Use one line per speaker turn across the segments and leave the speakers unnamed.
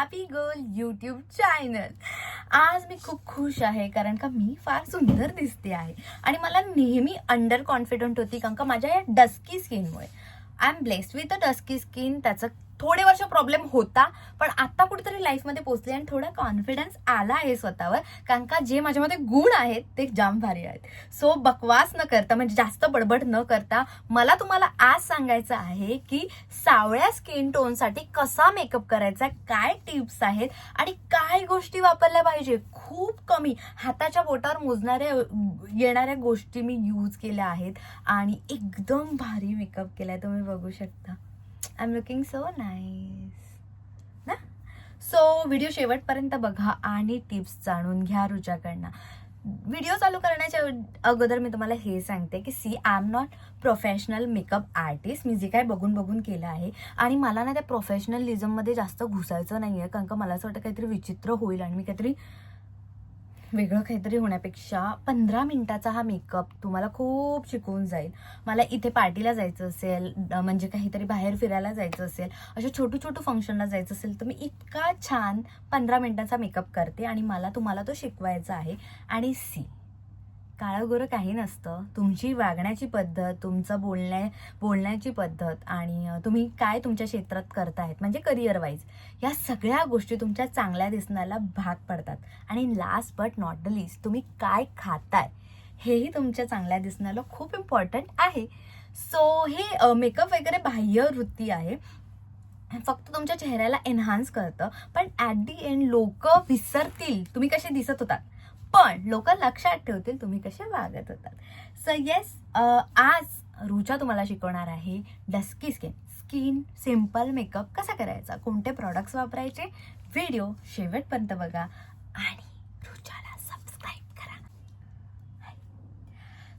Happy girl YouTube channel. आज मी खूप खुश आहे कारण का मी फार सुंदर दिसते आहे आणि मला नेहमी अंडर कॉन्फिडंट होती कारण का माझ्या या डस्की स्किनमुळे. I am blessed with a dusky skin. त्याचं थोडे वर्ष प्रॉब्लेम होता पण आता कुठेतरी लाईफमध्ये पोहोचले आणि थोडा कॉन्फिडन्स आला आहे स्वतःवर कारण का जे माझ्यामध्ये गुण आहेत ते जाम भारी आहेत. सो बकवास न करता म्हणजे जास्त बडबड न करता मला तुम्हाला आज सांगायचं आहे की सावळ्या स्किन टोनसाठी कसा मेकअप करायचा, काय टिप्स आहेत आणि काय गोष्टी वापरल्या पाहिजे. खूप कमी हाताच्या बोटावर मोजणाऱ्या येणाऱ्या गोष्टी मी यूज केल्या आहेत आणि एकदम भारी मेकअप केलाय. तुम्ही बघू शकता. I am looking so nice ना. सो व्हिडिओ शेवटपर्यंत बघा आणि टिप्स जाणून घ्या रुचाकडनं. व्हिडिओ चालू करण्याच्या अगोदर मी तुम्हाला हे सांगते की I am not professional makeup artist. मी जे काय बघून केलं आहे आणि मला ना त्या प्रोफेशनलिझममध्ये जास्त घुसायचं नाही आहे कारण का मला असं वाटतं काहीतरी विचित्र होईल आणि मी काहीतरी वेगळं काहीतरी होण्यापेक्षा 15 मिनिटाचा हा मेकअप तुम्हाला खूप शिकवून जाईल. मला इथे पार्टीला जायचं असेल, म्हणजे काहीतरी बाहेर फिरायला जायचं असेल, अशा छोटू फंक्शनला जायचं असेल तर मी इतका छान 15 मिनिटाचा मेकअप करते आणि मला तुम्हाला तो शिकवायचा आहे. आणि काळं गोरं काही नसतं. तुमची वागण्याची पद्धत, तुमचं बोलण्याची पद्धत आणि तुम्ही काय तुमच्या क्षेत्रात करतायत म्हणजे करिअर वाईज या सगळ्या गोष्टी तुमच्या चांगल्या दिसण्याला भाग पडतात. आणि last but not the list तुम्ही काय खाताय हेही तुमच्या चांगल्या दिसण्याला खूप इम्पॉर्टंट आहे. सो हे मेकअप वगैरे बाह्य वृत्ती आहे, फक्त तुमच्या चेहऱ्याला एनहान्स करतं. पण ॲट दी एंड लोक विसरतील तुम्ही कसे दिसत होतात पण लोक लक्षात ठेवतील तुम्ही कसे वागत होतात. सो येस, आज रुचा तुम्हाला शिकवणार आहे डस्की स्किन सिंपल मेकअप कसा करायचा, कोणते प्रॉडक्ट्स वापरायचे. व्हिडिओ शेवटपर्यंत बघा आणि रुचाला सबस्क्राईब करा.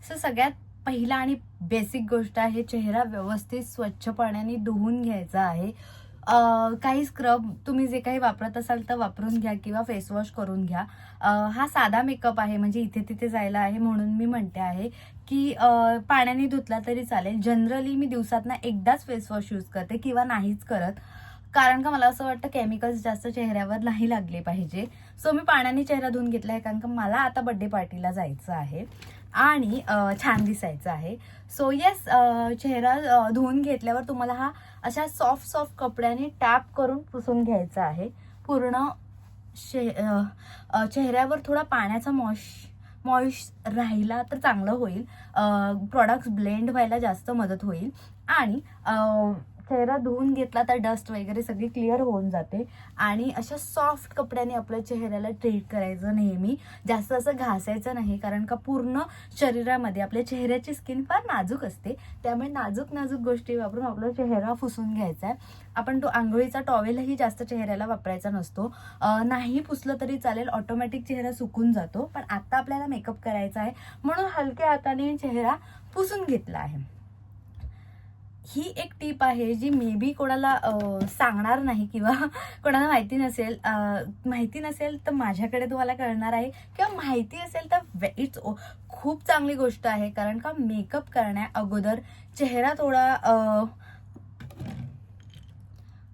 सो सगळ्यात पहिला आणि बेसिक गोष्ट आहे चेहरा व्यवस्थित स्वच्छ पाण्याने धुवून घ्यायचा आहे. काही स्क्रब तुम्ही जे काही वापरत असाल तर वापरून घ्या किंवा फेसवॉश करून घ्या. हा साधा मेकअप आहे म्हणजे इथे तिथे जायला आहे म्हणून मी म्हणते आहे की पाण्याने धुतला तरी चालेल. जनरली मी दिवसातनं एकदाच फेसवॉश यूज करते किंवा नाहीच करत कारण का मला असं वाटतं केमिकल्स जास्त चेहऱ्यावर नाही लागले पाहिजे. सो मी पाण्याने चेहरा धुवून घेतला आहे कारण का मला आता बर्थडे पार्टीला जायचं आहे आणि छान दिसायचं आहे. सो येस, चेहरा धुवून घेतल्यावर तुम्हाला हा अशा सॉफ्ट कपड्याने टॅप करून पुसून घ्यायचा आहे. पूर्ण चेहऱ्यावर थोडा पाण्याचा मॉइश राहिला तर चांगलं होईल. प्रॉडक्ट्स ब्लेंड व्हायला जास्त मदत होईल आणि चेहरा धुवून घेतला तर डस्ट वगैरे सगळी क्लिअर होऊन जाते. आणि अशा सॉफ्ट कपड्याने आपल्या चेहऱ्याला ट्रीट करायचं. नेहमी जास्त असं घासायचं नाही कारण का पूर्ण शरीरामध्ये आपल्या चेहऱ्याची स्किन फार नाजूक असते, त्यामुळे नाजूक गोष्टी वापरून आपला चेहरा पुसून घ्यायचा आहे. आपण तो आंघोळीचा टॉवेलही जास्त चेहऱ्याला वापरायचा नसतो. नाही पुसलं तरी चालेल, ऑटोमॅटिक चेहरा सुकून जातो. पण आता आपल्याला मेकअप करायचा आहे म्हणून हलक्या हाताने चेहरा पुसून घेतला आहे. ही एक टीप आहे जी मे बी कोणाला सांगणार नाही किंवा कोणाला माहिती नसेल तर माझ्याकडे तुम्हाला कळणार आहे किंवा माहिती असेल तर इट्स खूप चांगली गोष्ट आहे कारण का मेकअप करण्या अगोदर चेहरा थोडा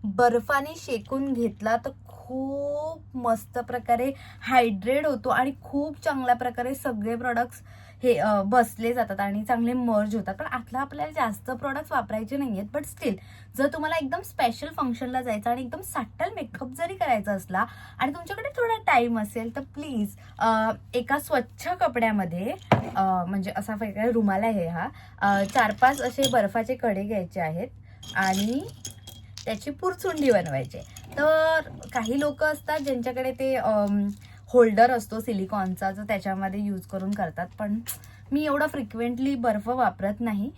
बर्फाने शेकून घेतला तर खूप मस्त प्रकारे हायड्रेट होतो आणि खूप चांगल्या प्रकारे सगळे प्रोडक्ट्स हे बसले जातात आणि चांगले मर्ज होतात. पण आतला आपल्याला जास्त प्रोडक्ट्स वापरायचे नाही आहेत. बट स्टील जर तुम्हाला एकदम स्पेशल फंक्शनला जायचं आणि एकदम सॅटल मेकअप जरी करायचा असला आणि तुमच्याकडे थोडा टाइम असेल तर प्लीज एका स्वच्छ कपड्यामध्ये म्हणजे असा वेगळा रुमाल आहे हा, 4-5 असे बर्फाचे कडे घ्यायचे आहेत आणि त्याची पुरचुंडी बनवायची. तर काही लोक असतात ज्यांच्याकडे ते होल्डर असतो सिलिकॉनचा जो त्याच्यामध्ये यूज करून करतात, पण मी एवढा फ्रिक्वेंटली बर्फ वापरत नाही.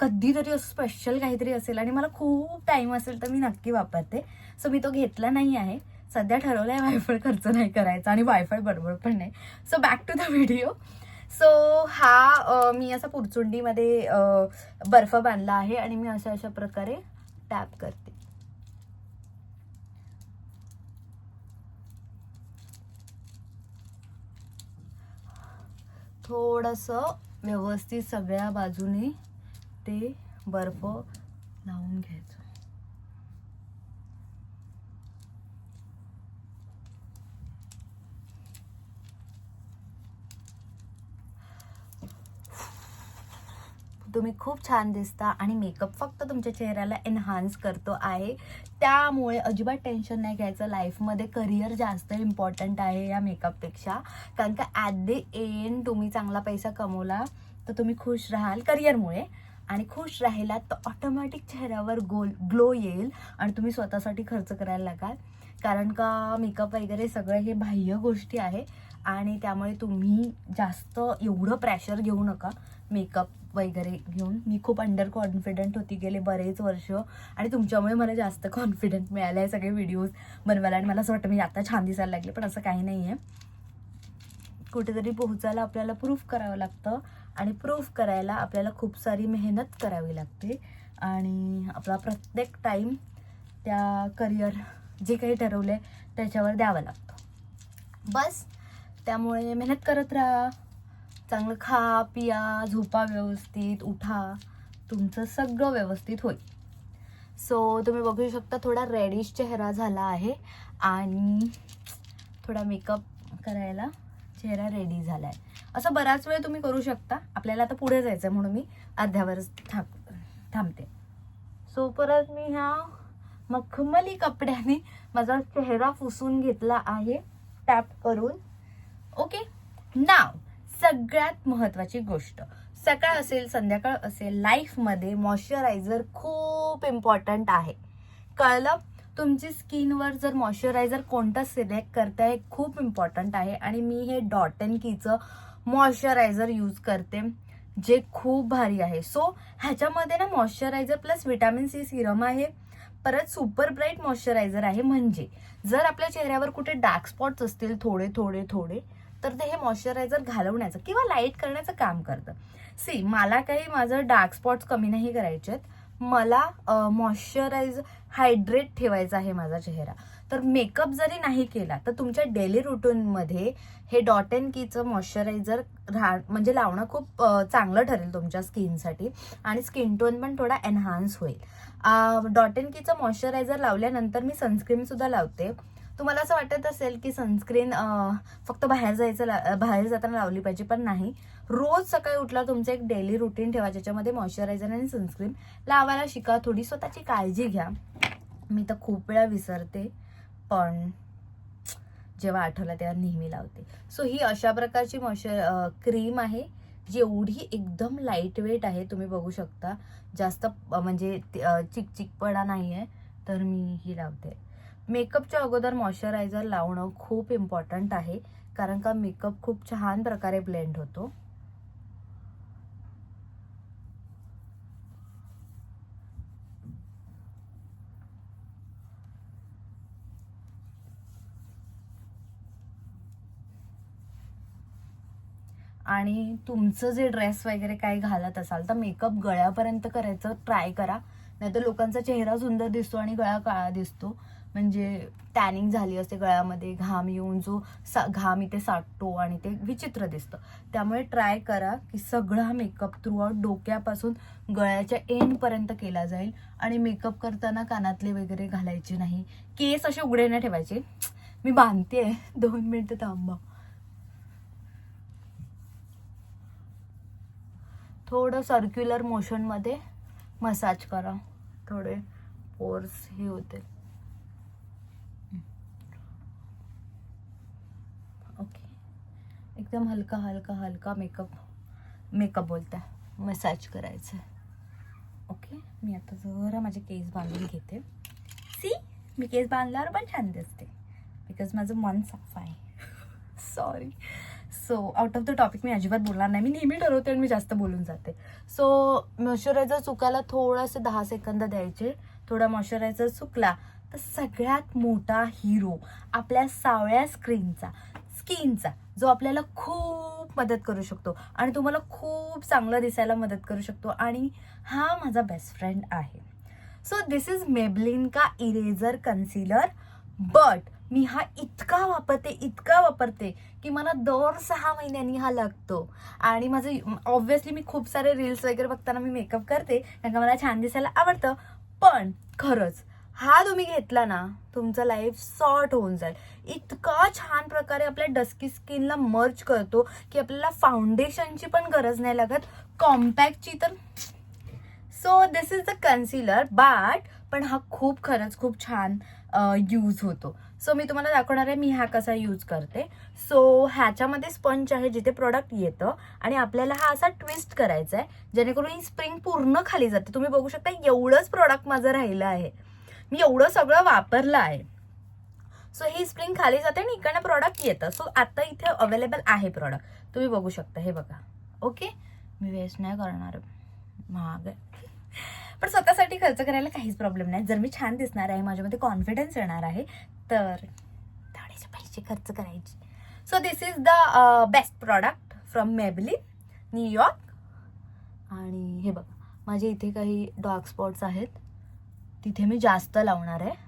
कधीतरी असं स्पेशल काहीतरी असेल आणि मला खूप टाइम असेल तर मी नक्की वापरते. सो मी तो घेतला नाही आहे. सध्या ठरवलंय वायफाय खर्च नाही करायचा आणि वायफाय बडबड पण नाही. So back to the video. So हा मी असा पुरचुंडीमध्ये बर्फ बांधला आहे आणि मी अशा प्रकारे टॅप करते. थोडंसं व्यवस्थित सगळ्या बाजूने ते बर्फ लावून घ्यायचं. तुम्ही खूप छान दिसता आणि मेकअप फक्त तुमच्या चेहऱ्याला एनहान्स करतो आहे. त्यामुळे अजिबात टेन्शन नाही घ्यायचं. लाईफमध्ये करिअर जास्त इम्पॉर्टंट आहे या मेकअपपेक्षा. कारण का ॲट द एंड तुम्ही चांगला पैसा कमवला तर तुम्ही खुश राहाल करिअरमुळे, आणि खुश राहिलात तर ऑटोमॅटिक चेहऱ्यावर ग्लो येईल आणि तुम्ही स्वतःसाठी खर्च करायला लागाल. कारण का मेकअप वगैरे सगळं हे बाह्य गोष्टी आहे आणि त्यामुळे तुम्ही जास्त एवढं प्रेशर घेऊ नका मेकअप वगैरे घेऊन. मी खूप अंडर कॉन्फिडंट होती गेले बरेच वर्ष आणि तुमच्यामुळे मला जास्त कॉन्फिडंट मिळालं आहे सगळे व्हिडिओज बनवायला आणि मला असं वाटतं मी आता छान दिसायला लागले, पण असं काही नाही आहे. कुठेतरी पोहोचायला आपल्याला प्रूफ करावं लागतं आणि प्रूफ करायला आपल्याला खूप सारी मेहनत करावी लागते आणि आपला प्रत्येक टाईम त्या करिअर जे काही ठरवलं आहे त्याच्यावर द्यावं लागतं. बस त्यामुळे मेहनत करत राहा, चांगलं खा पिया, झोपा व्यवस्थित, उठा, तुमचं सगळं व्यवस्थित होईल. सो तुम्ही बघू शकता थोडा रेडिश चेहरा झाला आहे आणि थोडा मेकअप करायला चेहरा रेडी झाला आहे. असं बराच वेळ तुम्ही करू शकता. आपल्याला आता पुढे जायचं म्हणून मी अर्ध्यावरच थांबते. सो परत मी ह्या मखमली कपड्याने माझा चेहरा पुसून घेतला आहे टॅप करून. ओके, नाव सगळ्यात महत्त्वाची गोष्ट, सकाळ असेल संध्याकाळ असेल, लाईफमध्ये मॉइश्चरायझर खूप इम्पॉर्टंट आहे. कळलं? तुमची स्किनवर जर मॉइश्चरायझर कोणतं सिलेक्ट करताय खूप इम्पॉर्टंट आहे आणि मी हे डॉट अँड कीचं मॉइश्चरायझर यूज करते जे खूप भारी आहे. सो ह्याच्यामध्ये ना moisturizer plus vitamin C serum आहे, परत सुपर ब्राईट मॉइश्चरायझर आहे. म्हणजे जर आपल्या चेहऱ्यावर कुठे डार्क स्पॉट्स असतील थोडे थोडे थोडे तर ते हे मॉइश्चरायझर घालवण्याचं किंवा लाईट करण्याचं काम करतं. सी मला काही माझं डार्क स्पॉट्स कमी नाही करायचे आहेत, मला मॉइश्चरायझर हायड्रेट ठेवायचा आहे माझा चेहरा. तर मेकअप जरी नाही केला तर तुमच्या डेली रुटीनमध्ये हे डॉट अँड कीचं मॉइश्चरायझर म्हणजे लावणं खूप चांगलं ठरेल तुमच्या स्किनसाठी आणि स्किन टोन पण थोडा एनहान्स होईल. डॉट अँड कीचं मॉइश्चरायझर लावल्यानंतर मी सनस्क्रीन सुद्धा लावते. तुम्हाला असं वाटत असेल की सनस्क्रीन फक्त बाहेर जाताना लावली पाहिजे, पण नाही. रोज सकाळी उठला तुमचं एक डेली रुटीन ठेवा ज्याच्यामध्ये मॉइश्चरायझर आणि सनस्क्रीन लावायला शिका. थोडी स्वतःची काळजी घ्या. मी तर खूप वेळा विसरते, पण जेव्हा आठवलं तेव्हा नेहमी लावते. सो ही अशा प्रकारची क्रीम आहे जी एवढी एकदम लाईट वेट आहे. तुम्ही बघू शकता जास्त म्हणजे चिकचिकपणा नाही आहे, तर मी ही लावते. मेकअपच्या अगोदर मॉइश्चरायझर लावणं खूप इम्पॉर्टंट आहे कारण का मेकअप खूप छान प्रकारे ब्लेंड होतो. आणि तुमचं जे ड्रेस वगैरे काही घालत असाल तर मेकअप गळ्यापर्यंत करायचं ट्राय करा, नाहीतर लोकांचा चेहरा सुंदर दिसतो आणि गळा काळा दिसतो. म्हणजे टॅनिंग झाली असते गळ्यामध्ये, घाम येऊन जो घाम इथे साठतो आणि ते विचित्र दिसतं. त्यामुळे ट्राय करा की सगळा मेकअप थ्रूआउट डोक्यापासून गळ्याच्या एंडपर्यंत केला जाईल. आणि मेकअप करताना कानातले वगैरे घालायचे नाही, केस असे उघडे नाही ठेवायचे. मी बांधते 2 मिनिटं थांबा. थोडं सर्क्युलर मोशनमध्ये मसाज करा, थोडे पोर्स हे होते. ओके, एकदम हलका हलका हलका मेकअप बोलता मसाज करायचं. ओके, मी आता जरा माझे केस बांधून घेते. सी मी केस बांधल्यावर पण छान दिसते बिकॉज माझं मन साफ आहे. Sorry. So out of the topic मी अजिबात बोलणार नाही. मी नेहमी ठरवते आणि मी जास्त बोलून जाते. सो मॉइश्चरायझर सुकायला थोडंसं 10 सेकंद द्यायचे. थोडा मॉइश्चरायझर सुकला तर सगळ्यात मोठा हिरो आपल्या सावळ्या स्किनचा जो आपल्याला खूप मदत करू शकतो आणि तुम्हाला खूप चांगलं दिसायला मदत करू शकतो, आणि हा माझा बेस्ट फ्रेंड आहे. सो दिस इज मेबलिन का इरेझर कन्सिलर. बट मी हा इतका वापरते की मला दर 6 महिन्यांनी हा लागतो. आणि माझं ऑब्व्हियसली मी खूप सारे रील्स वगैरे बघताना मी मेकअप करते कारण का मला छान दिसायला आवडतं, पण खरंच हा तुम्ही घेतला ना, तुमचं लाईफ सॉर्ट होऊन जाईल. इतका छान प्रकारे आपल्या डस्की स्किनला मर्ज करतो की आपल्याला फाउंडेशनची पण गरज नाही लागत, कॉम्पॅक्टची तर. So this is the concealer, पण हा खरंच खूप छान यूज होतो. सो मी तुम्हाला दाखवणार आहे मी हा कसा यूज करते. सो ह्याच्यामध्ये स्पंज आहे जिथे प्रोडक्ट येतं आणि आपल्याला हा असा ट्विस्ट करायचा आहे जेणेकरून ही स्प्रिंग पूर्ण खाली जाते. तुम्ही बघू शकता एवढंच प्रोडक्ट माझं राहिलं आहे, मी एवढं सगळं वापरलं आहे. सो ही स्प्रिंग खाली जाते आणि इकडनं प्रॉडक्ट येतं. सो आता इथे अवेलेबल आहे प्रॉडक्ट, तुम्ही बघू शकता, हे बघा. ओके, मी वेस्ट नाही करणार, महाग आहे पण स्वतःसाठी खर्च करायला काहीच प्रॉब्लेम नाही. जर मी छान दिसणार आहे, माझ्यामध्ये कॉन्फिडन्स येणार आहे, तर थोडेसे पैसे खर्च करायचे. So this is the best product from Maybelline, New York. आणि हे बघा, माझे इथे काही डार्क स्पॉट्स आहेत, तिथे मी जास्त लावणार आहे.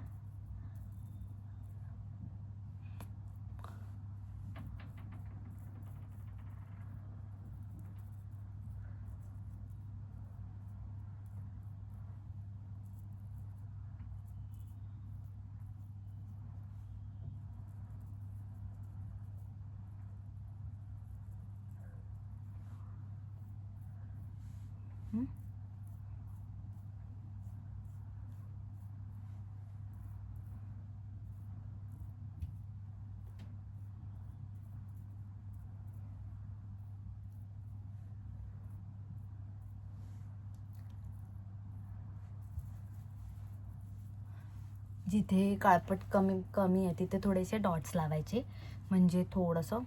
जिथे काळपट कमी कमी आहे तिथे थोडेसे डॉट्स लावायचे, म्हणजे थोडंसं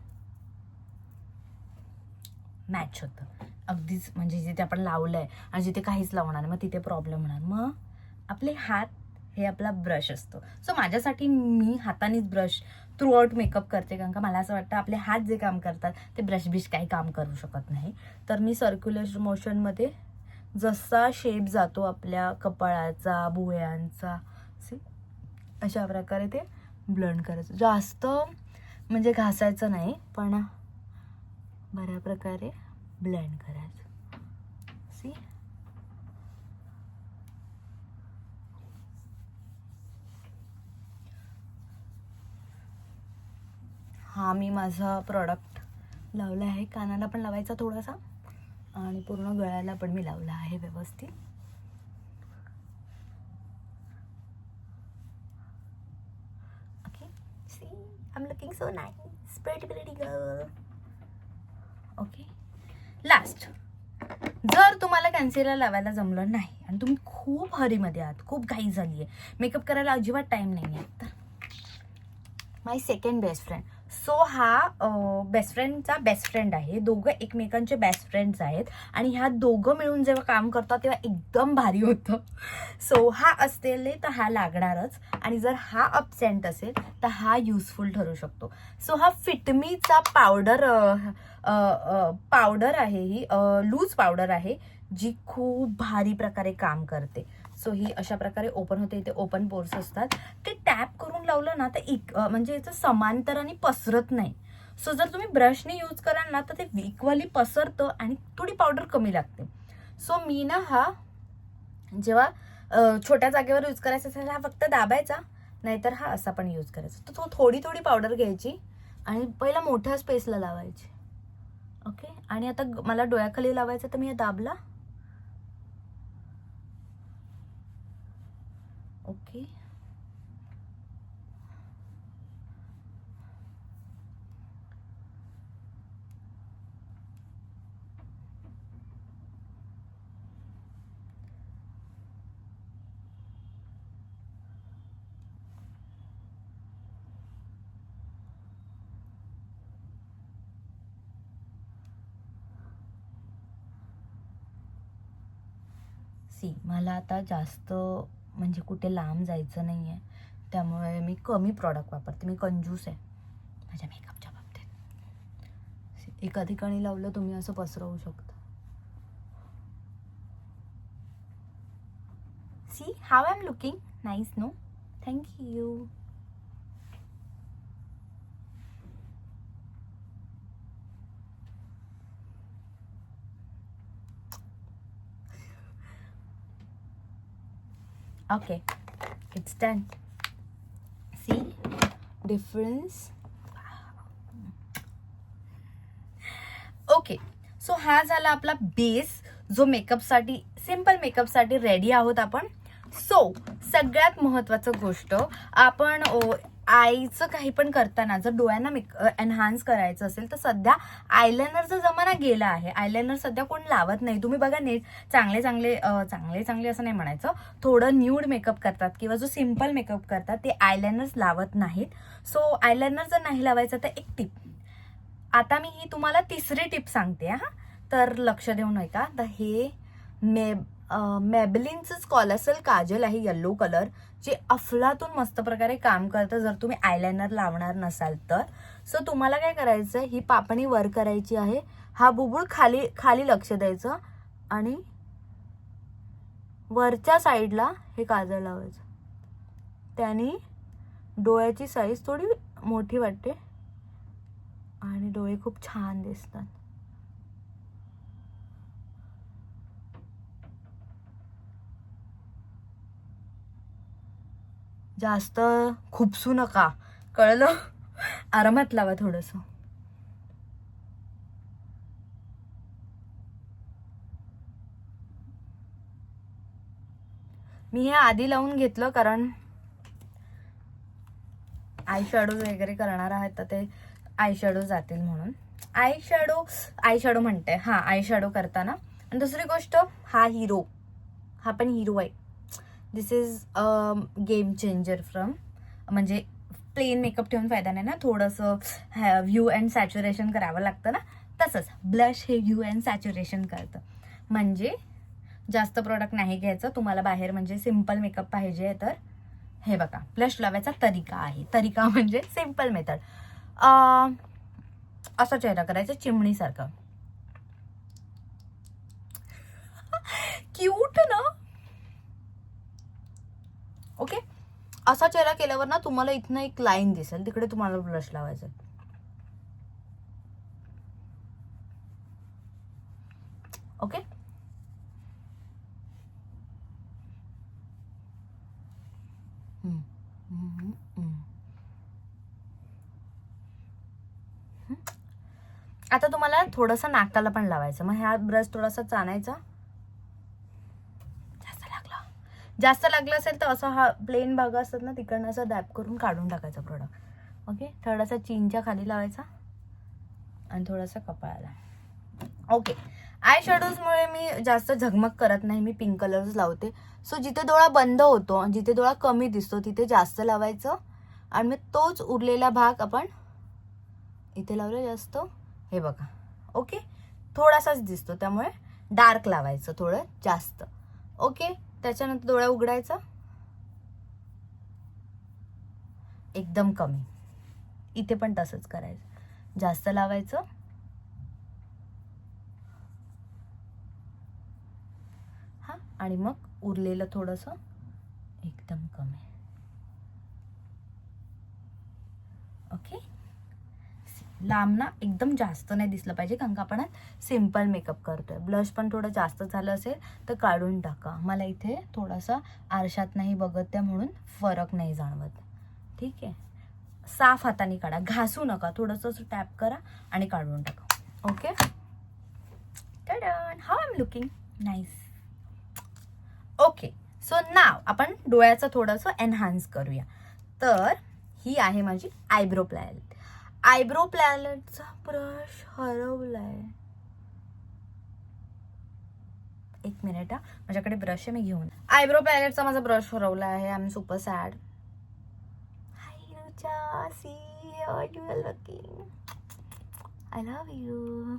मॅच होतं. अगदीच म्हणजे जिथे आपण लावलंय आणि जिथे काहीच लावणार मग तिथे प्रॉब्लेम होणार. मग आपले हात हे आपला ब्रश असतो. सो माझ्यासाठी मी हातानेच ब्रश थ्रू आउट मेकअप करते, कारण का मला असं वाटतं आपले हात जे काम करतात ते ब्रश बिश काही काम करू शकत नाही. तर मी सर्क्युलर मोशनमध्ये जसा शेप जातो आपल्या कपाळाचा, भुवयांचा, अशा प्रकारे ते ब्लेंड करायचं. जास्त म्हणजे घासायचं नाही, पण बऱ्या प्रकारे ब्लेंड करायचं. सी, हा मी माझा प्रोडक्ट लावला आहे. कानाला पण लावायचा थोडासा आणि पूर्ण गळ्याला पण मी लावला आहे व्यवस्थित. Okay, see, I am looking so nice, pretty girl. Okay, last, जर तुम्हाला कन्सिलर लावायला जमलं नाही आणि तुम्ही खूप हरीमध्ये आहात, खूप घाई झाली आहे, मेकअप करायला अजिबात टाइम नाही आहे, तर माय सेकंड बेस्ट फ्रेंड. सो हा बेस्ट फ्रेंडचा बेस्ट फ्रेंड आहे. दोघं एकमेकांचे बेस्ट फ्रेंड्स आहेत आणि ह्या दोघं मिळून जेव्हा काम करतात तेव्हा एकदम भारी होतं. सो हा असेल तर हा लागणारच, आणि जर हा अब्सेंट असेल तर हा युजफुल ठरू शकतो. सो हा फिटमीचा पावडर आहे, ही लूज पावडर आहे जी खूप भारी प्रकारे काम करते. सो ही अशा प्रकारे ओपन होते, इथे ओपन पोर्स असतात, ते टॅप करून लावलं ना तर म्हणजे याचं समांतराने पसरत नाही. सो जर तुम्ही ब्रशने यूज कराल ना तर ते इक्वली पसरतं आणि थोडी पावडर कमी लागते. सो मी ना हा जेव्हा छोट्या जागेवर यूज करायचा असेल हा फक्त दाबायचा, नाहीतर हा असा पण यूज करायचा. तर थोडी थोडी पावडर घ्यायची आणि पहिला मोठ्या स्पेसला लावायची. ओके, आणि आता मला डोळ्याखाली लावायचं तर मी हे दाबला. ओके, सी, मला आता जास्त म्हणजे कुठे लांब जायचं नाही आहे, त्यामुळे मी कमी प्रॉडक्ट वापरते. मी कंजूस आहे माझ्या मेकअपच्या बाबतीत. एका ठिकाणी लावलं तुम्ही असं पसरवू शकता. See how I am looking nice, no? Thank you. Okay, it's done. See difference. Okay, so हा झाला आपला बेस, जो मेकअपसाठी, सिम्पल मेकअपसाठी रेडी आहोत आपण. सो सगळ्यात महत्वाचं गोष्ट, आपण आईचं काही पण करताना जर डोळ्यांना एनहान्स करायचं असेल तर सध्या आयलायनरचा जमाना गेला आहे. आयलायनर सध्या कोण लावत नाही. तुम्ही बघा, नेट चांगले चांगले असं नाही म्हणायचं, थोडं न्यूड मेकअप करतात किंवा जो सिम्पल मेकअप करतात ते आयलायनर्स लावत नाहीत. सो आयलायनर जर नाही लावायचं तर एक टिप, आता मी ही तुम्हाला तिसरी टिप सांगते हा, तर लक्ष देऊन ऐका. तर हे मेबलिनचं कॉलसल काजल आहे, येल्लो कलर, जे अफलातून मस्त प्रकारे काम करतं जर तुम्ही आयलायनर लावणार नसाल तर. सो तुम्हाला काय करायचं, ही पापणी वर करायची आहे, हा बुबुळ खाली खाली लक्ष द्यायचं आणि वरच्या साईडला हे काजळ लावायचं. त्याने डोळ्याची साईज थोडी मोठी वाटते आणि डोळे खूप छान दिसतात. जास्त खुपसू नका, कळलं? आरामात लावा थोडंसं. मी हे आधी लावून घेतलं कारण आय शॅडो वगैरे करणार आहेत तर ते आय शॅडो जातील म्हणून. आय शॅडो म्हणते, हा आय शॅडो करताना. आणि दुसरी गोष्ट, हा हिरो, हा पण हिरो आहे. दिस इज गेम चेंजर फ्रॉम, म्हणजे प्लेन मेकअप ठेवून फायदा नाही ना, थोडंसं व्ह्यू अँड सॅच्युरेशन करावं लागतं ना, तसंच ब्लश हे व्ह्यू अँड सॅच्युरेशन करतं. म्हणजे जास्त प्रोडक्ट नाही घ्यायचं तुम्हाला बाहेर, म्हणजे सिम्पल मेकअप पाहिजे तर हे बघा, ब्लश लावायचा तरीका आहे. तरीका म्हणजे सिम्पल मेथड. असा चेहरा करायचा चिमणीसारखा, क्यूट ना. ओके, असा चेहरा केल्यावर ना तुम्हाला इथनं एक लाईन दिसेल, तिकडे तुम्हाला ब्लश लावायचं. ओके, आता तुम्हाला थोडंसं नाकाला पण लावायचं. मग हा ब्रश थोडासा चाणायचा. जास्त लागलं असेल तर असं हा प्लेन भाग असतात ना, तिकडनं असं डॅप करून काढून टाकायचा प्रोडक्ट. ओके, थोडासा चीनच्या खाली लावायचा आणि थोडासा कपाळाला. ओके, आय शॅडोजमुळे मी जास्त झगमग करत नाही, मी पिंक कलर्स लावते. सो जिथे डोळा बंद होतो, जिथे डोळा कमी दिसतो तिथे जास्त लावायचं आणि मग तोच उरलेला भाग आपण इथे लावलं जास्त. हे बघा, ओके, थोडासाच दिसतो त्यामुळे डार्क लावायचं थोडं जास्त. ओके, त्याच्यानंतर डोळा उघडायचा, एकदम कमी. इथे पण तसंच करायचं, जास्त लावायचं हा, आणि मग उरलेलं थोडंसं एकदम कमी. ओके, लांब ना एकदम जास्त नाही दिसलं पाहिजे कारण का आपण सिम्पल मेकअप करतोय. ब्लश पण थोडं जास्त झालं असेल तर काढून टाका. मला इथे थोडासा आरशात नाही बघत त्या म्हणून फरक नाही जाणवत. ठीक आहे, साफ हाताने काढा, घासू नका, थोडंसं टॅप करा आणि काढून टाका. Okay, how I am looking nice. Okay, so now आपण डोळ्याचं थोडंसं एनहान्स करूया. तर ही आहे माझी आयब्रो प्लॅलेट. आयब्रो प्लॅलेटचा ब्रश हरवलाय. एक मिनिट हा, माझ्याकडे ब्रश आहे, मी घेऊन. आयब्रो प्लॅलेटचा माझा ब्रश हरवला आहे. I am super sad. Hi Rucha, see how you are looking, I love you.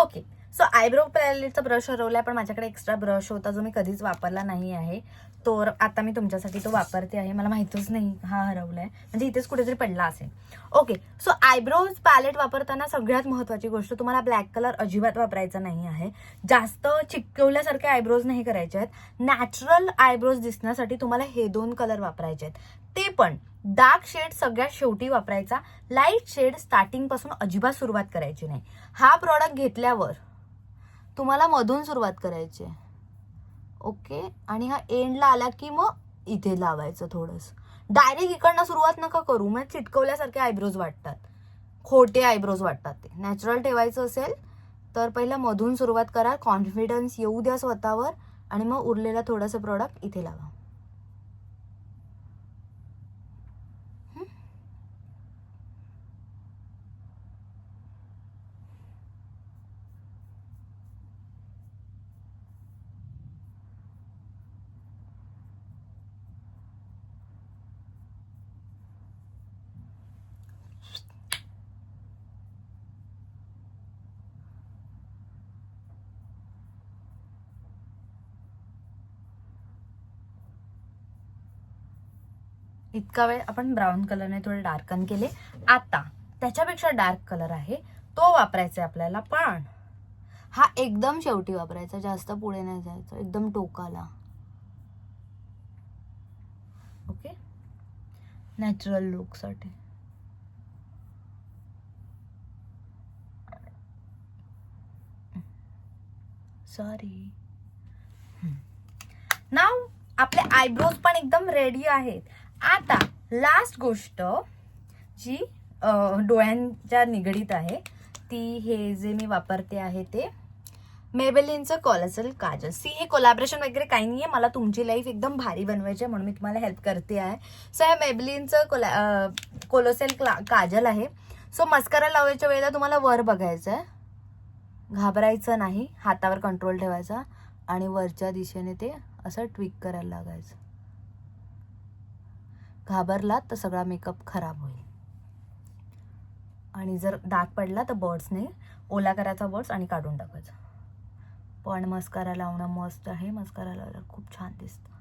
Okay, so eyebrow पॅलेटचा ब्रश हरवलाय, पण माझ्याकडे एक्स्ट्रा ब्रश होता जो मी कधीच वापरला नाही आहे. तो आता मी तुमच्यासाठी तो वापरते आहे. मला माहितच नाही हा हरवलाय, म्हणजे इथेच कुठेतरी पडला असेल. ओके, सो आयब्रोज पॅलेट वापरताना सगळ्यात महत्त्वाची गोष्ट, तुम्हाला ब्लॅक कलर अजिबात वापरायचा नाही आहे. जास्त चिकटवल्यासारखे आयब्रोज नाही करायचे आहेत. नॅचरल आयब्रोज दिसण्यासाठी तुम्हाला हे 2 कलर वापरायचे आहेत. ते पण डार्क शेड सगळ्यात शेवटी वापरायचा. लाईट शेड स्टार्टिंग पासून अजिबात सुरुवात करायची नाही. हा प्रॉडक्ट घेतल्यावर तुम्हाला मधून सुरुवात करायची आहे. ओके, आणि हा एंडला आला की मग इथे लावायचं थोडंसं. डायरेक्ट इकडनं सुरुवात नका करू, म्हणजे चिटकवल्यासारखे आयब्रोज वाटतात, खोटे आयब्रोज वाटतात. ते नॅचरल ठेवायचं असेल तर पहिला मधून सुरुवात करा, कॉन्फिडन्स येऊ द्या स्वतःवर, आणि मग उरलेला थोडंसं प्रोडक्ट इथे लावा. इतका वेळ आपण ब्राऊन कलरने थोडे डार्कन केले. आता त्याच्यापेक्षा डार्क कलर आहे तो वापरायचा आहे आपल्याला, पण हा एकदम शेवटी वापरायचा, जास्त पुढे नाही जायचं, एकदम टोकाला. ओके, नॅचरल लुक साठी. सॉरी. नाव आपले आयब्रोज पण एकदम रेडी आहेत. आता लास्ट गोष्ट जी डोळ्यांच्या निगडीत आहे ती, हे जे मी वापरते आहे ते मेबेलिनचं कोलोसल काजल. हे कोलॅबरेशन वगैरे काही नाहीये, मला तुमची लाईफ एकदम भारी बनवायची आहे म्हणून मी तुम्हाला हेल्प करते आहे. सो हे मेबेलिनचं कोलोसल काजल आहे. सो मस्कारा लावायच्या वेळेला तुम्हाला वर बघायचं आहे, घाबरायचं नाही, हातावर कंट्रोल ठेवायचा आणि वरच्या दिशेने ते असं ट्विक करायला लागायचं. घाबरला तर सगळा मेकअप खराब होईल. आणि जर डाग पडला तर बर्ड्सने ओला करायचा बर्ड्स आणि काढून टाकायचा. पण मस्कारा लावणं मस्त आहे, मस्कारा लावला खूप छान दिसतं.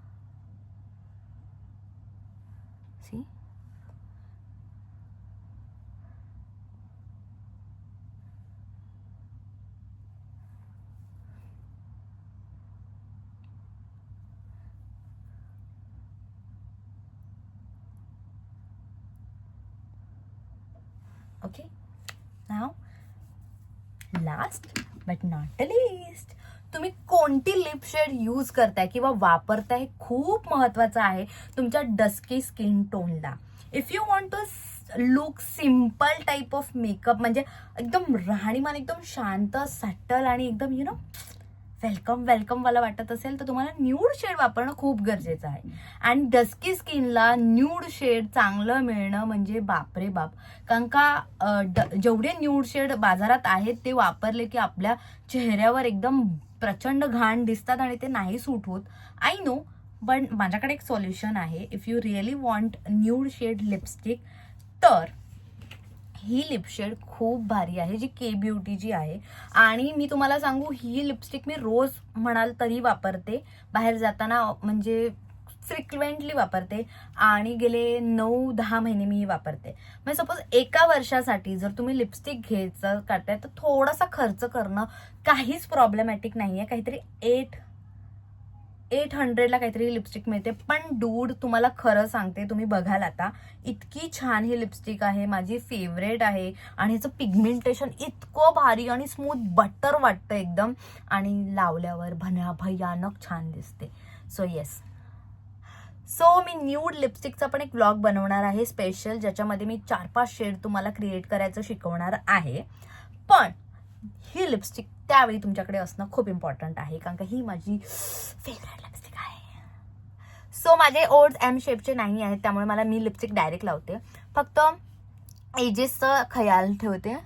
See, okay. Now last but not least, तुम्ही कोणती लिप शेड यूज करताय किंवा वापरताय खूप महत्वाचं आहे तुमच्या डस्की स्किन टोनला. If you want to look simple type of makeup, म्हणजे एकदम राहणीमान एकदम शांत, सॅटल आणि एकदम यु नो वेलकम वाला वाटत असेल तर तुम्हाला न्यूड शेड वापरणं खूप गरजेचं आहे. आणि डस्की स्किनला न्यूड शेड चांगलं मिळणं म्हणजे बापरे बाप. कारण का जेवढे न्यूड शेड बाजारात आहेत ते वापरले की आपल्या चेहऱ्यावर एकदम प्रचंड घाण दिसतात आणि ते नाही सूट होत. आय नो, पण माझ्याकडे एक सॉल्युशन आहे. If you really want nude shade lipstick तर ही लिपशेड खूप भारी आहे, जी के ब्युटीची आहे. आणि मी तुम्हाला सांगू, ही लिपस्टिक मी रोज म्हणाल तरी वापरते, बाहेर जाताना म्हणजे फ्रिक्वेंटली वापरते आणि गेले 9-10 महिने मी वापरते. म्हणजे सपोज एका वर्षासाठी जर तुम्ही लिपस्टिक घ्यायचं काढताय तर थोडासा खर्च करणं काहीच प्रॉब्लेमॅटिक नाहीये. काहीतरी 800ला काहीतरी लिपस्टिक मिळते. पण डूड, तुम्हाला खरं सांगते, तुम्ही बघाल आता, इतकी छान ही लिपस्टिक आहे, माझी फेवरेट आहे. आणि ह्याचं पिगमेंटेशन इतकं भारी आणि स्मूथ बटर वाटतं एकदम, आणि लावल्यावर भयानक छान दिसते. सो येस, सो मी न्यूड लिपस्टिकचा पण एक व्लॉग बनवणार आहे स्पेशल, ज्याच्यामध्ये मी 4-5 शेड तुम्हाला क्रिएट करायचं शिकवणार आहे. पण ही लिपस्टिक त्यावेळी तुमच्याकडे असणं खूप इम्पॉर्टंट आहे, कारण का ही माझी फेवरेट लिपस्टिक आहे. सो माझे ओड्स एम शेपचे नाही आहेत, त्यामुळे मी लिपस्टिक डायरेक्ट लावते. फक्त एजेसचा ख्याल ठेवते.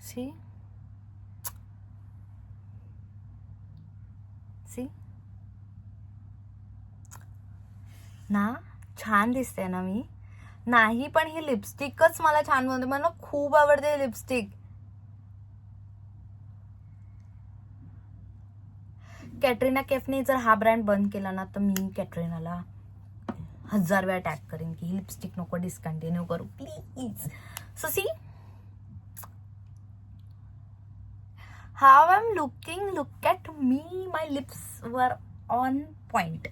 सी ना, छान दिसते ना मी? नाही, पण ही लिपस्टिकच मला छान बनते, मला खूप आवडते लिपस्टिक. कॅटरीना कैफने जर हा ब्रँड बंद केला ना तर मी कॅटरीनाला 1000 वेळा टॅग करेन की ही लिपस्टिक नको डिस्कंटिन्यू करू please. So see how I'm looking, look at me, my lips were on point.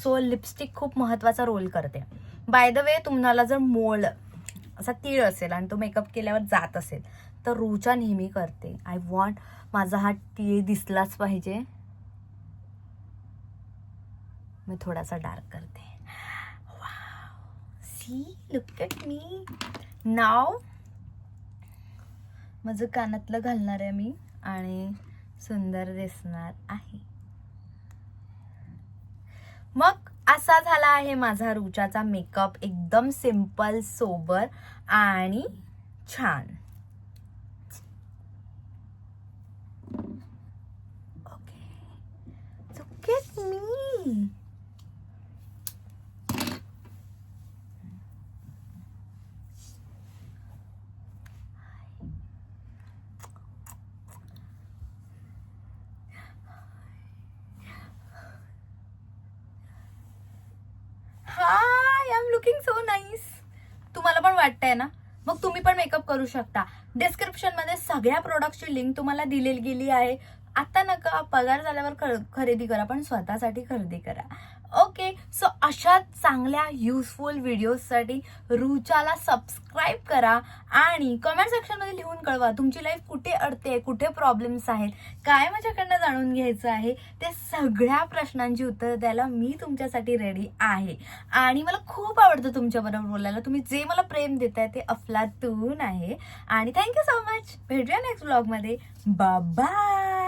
So lipstick खूप महत्वाचा रोल करते. बाय द वे, तुम्हाला जर मोल असा तीळ असेल आणि तो मेकअप केल्यावर जात असेल तर रूचा नेहमी करते. आय वॉन्ट माझा हा तीळ दिसलाच पाहिजे. मी थोडासा डार्क करते. See, look at me. Now माझं कानातलं घालणार आहे मी आणि सुंदर दिसणार आहे. मग असा झाला आहे माझा रुचाचा मेकअप, एकदम सिंपल, सोबर आणि छान. Okay, look at me. High, I am looking so nice. तुम्हाला पण वाटतंय ना? मग तुम्ही पण मेकअप करू शकता. डिस्क्रिप्शन मध्ये सगळ्या प्रोडक्टची लिंक तुम्हाला दिलेली गेली आहे. आता नका, पगार झाल्यावर खरेदी करा, पण स्वतःसाठी खरेदी करा. ओके, सो अशा चांगल्या युजफुल व्हिडिओजसाठी रुचाला सबस्क्राईब करा आणि कमेंट सेक्शनमध्ये लिहून कळवा तुमची लाईफ कुठे अडते, कुठे प्रॉब्लेम्स आहेत, काय माझ्याकडनं जाणून घ्यायचं आहे. ते सगळ्या प्रश्नांची उत्तरं द्यायला मी तुमच्यासाठी रेडी आहे. आणि मला खूप आवडतं तुमच्याबरोबर बोलायला. तुम्ही जे मला प्रेम देताय ते अफलातून आहे. आणि थँक्यू सो मच. भेटूया नेक्स्ट व्लॉगमध्ये. बाय.